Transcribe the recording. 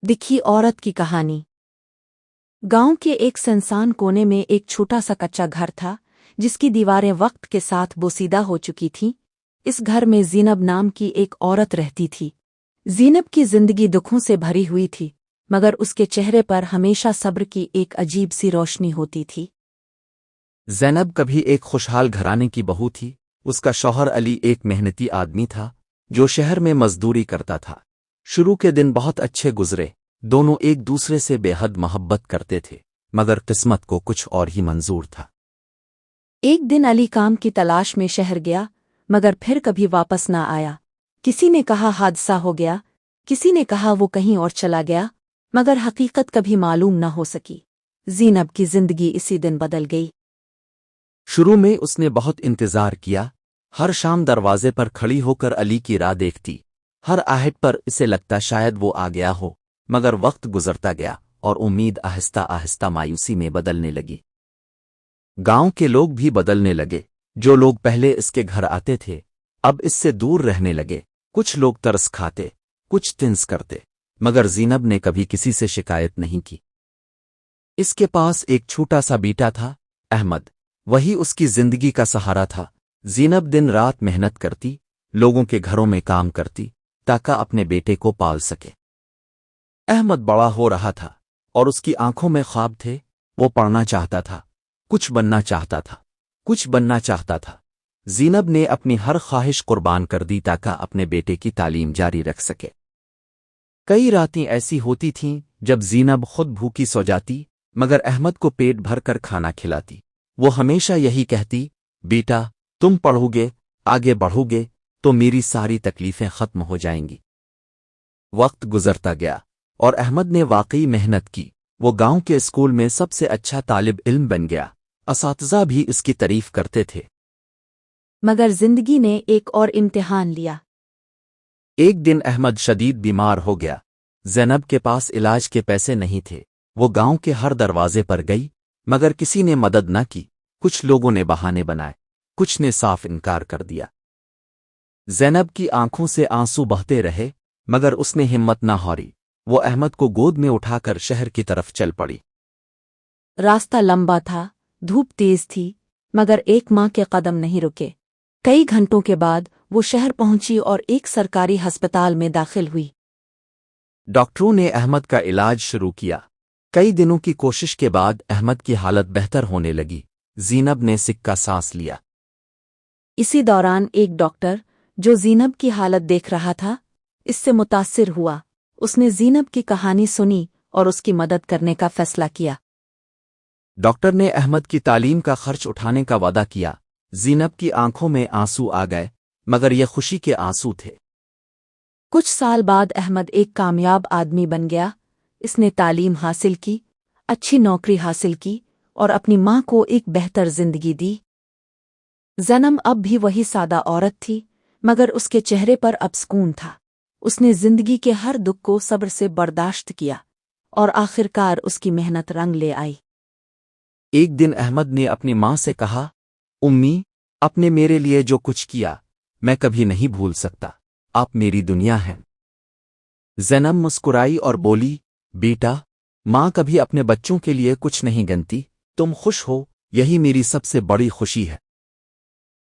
दिखी औरत की कहानी। गांव के एक सुनसान कोने में एक छोटा सा कच्चा घर था जिसकी दीवारें वक्त के साथ बोसीदा हो चुकी थीं। इस घर में ज़ीनब नाम की एक औरत रहती थी। ज़ीनब की जिंदगी दुखों से भरी हुई थी, मगर उसके चेहरे पर हमेशा सब्र की एक अजीब सी रोशनी होती थी। ज़ैनब कभी एक खुशहाल घराने की बहू थी। उसका शौहर अली एक मेहनती आदमी था जो शहर में मजदूरी करता था। शुरू के दिन बहुत अच्छे गुजरे। दोनों एक दूसरे से बेहद मोहब्बत करते थे, मगर किस्मत को कुछ और ही मंजूर था। एक दिन अली काम की तलाश में शहर गया, मगर फिर कभी वापस न आया। किसी ने कहा हादसा हो गया, किसी ने कहा वो कहीं और चला गया, मगर हकीकत कभी मालूम न हो सकी। ज़ीनब की जिंदगी इसी दिन बदल गई। शुरू में उसने बहुत इंतजार किया। हर शाम दरवाजे पर खड़ी होकर अली की राह देखती। हर आहट पर इसे लगता शायद वो आ गया हो, मगर वक्त गुजरता गया और उम्मीद आहिस्ता आहिस्ता मायूसी में बदलने लगी। गांव के लोग भी बदलने लगे। जो लोग पहले इसके घर आते थे अब इससे दूर रहने लगे। कुछ लोग तरस खाते, कुछ तिंस करते, मगर ज़ीनब ने कभी किसी से शिकायत नहीं की। इसके पास एक छोटा सा बेटा था, अहमद। वही उसकी जिंदगी का सहारा था। ज़ीनब दिन रात मेहनत करती, लोगों के घरों में काम करती ताकि अपने बेटे को पाल सके। अहमद बड़ा हो रहा था और उसकी आंखों में ख्वाब थे। वो पढ़ना चाहता था, कुछ बनना चाहता था, कुछ बनना चाहता था। ज़ीनब ने अपनी हर ख्वाहिश कुर्बान कर दी ताकि अपने बेटे की तालीम जारी रख सके। कई रातें ऐसी होती थीं जब ज़ीनब खुद भूखी सो जाती, मगर अहमद को पेट भर कर खाना खिलाती। वो हमेशा यही कहती, बेटा तुम पढ़ोगे, आगे बढ़ोगे तो मेरी सारी तकलीफें खत्म हो जाएंगी। वक्त गुजरता गया और अहमद ने वाकई मेहनत की। वो गांव के स्कूल में सबसे अच्छा तालिब इल्म बन गया। असातिज़ा भी इसकी तारीफ करते थे। मगर जिंदगी ने एक और इम्तिहान लिया। एक दिन अहमद शदीद बीमार हो गया। ज़ैनब के पास इलाज के पैसे नहीं थे। वो गांव के हर दरवाजे पर गई, मगर किसी ने मदद न की। कुछ लोगों ने बहाने बनाए, कुछ ने साफ इनकार कर दिया। ज़ैनब की आंखों से आंसू बहते रहे, मगर उसने हिम्मत न हारी। वो अहमद को गोद में उठाकर शहर की तरफ चल पड़ी। रास्ता लंबा था, धूप तेज थी, मगर एक माँ के कदम नहीं रुके। कई घंटों के बाद वो शहर पहुंची और एक सरकारी अस्पताल में दाखिल हुई। डॉक्टरों ने अहमद का इलाज शुरू किया। कई दिनों की कोशिश के बाद अहमद की हालत बेहतर होने लगी। ज़ीनब ने सिक्का सांस लिया। इसी दौरान एक डॉक्टर, जो ज़ीनब की हालत देख रहा था, इससे मुतासिर हुआ। उसने ज़ीनब की कहानी सुनी और उसकी मदद करने का फैसला किया। डॉक्टर ने अहमद की तालीम का खर्च उठाने का वादा किया। ज़ीनब की आंखों में आंसू आ गए, मगर ये खुशी के आंसू थे। कुछ साल बाद अहमद एक कामयाब आदमी बन गया। इसने तालीम हासिल की, अच्छी नौकरी हासिल की और अपनी माँ को एक बेहतर जिंदगी दी। ज़ैनब अब भी वही सादा औरत थी, मगर उसके चेहरे पर अब सुकून था। उसने जिंदगी के हर दुख को सब्र से बर्दाश्त किया और आखिरकार उसकी मेहनत रंग ले आई। एक दिन अहमद ने अपनी माँ से कहा, उम्मी, आपने मेरे लिए जो कुछ किया मैं कभी नहीं भूल सकता। आप मेरी दुनिया हैं। ज़ैनब मुस्कुराई और बोली, बेटा, माँ कभी अपने बच्चों के लिए कुछ नहीं गिनती। तुम खुश हो, यही मेरी सबसे बड़ी खुशी है।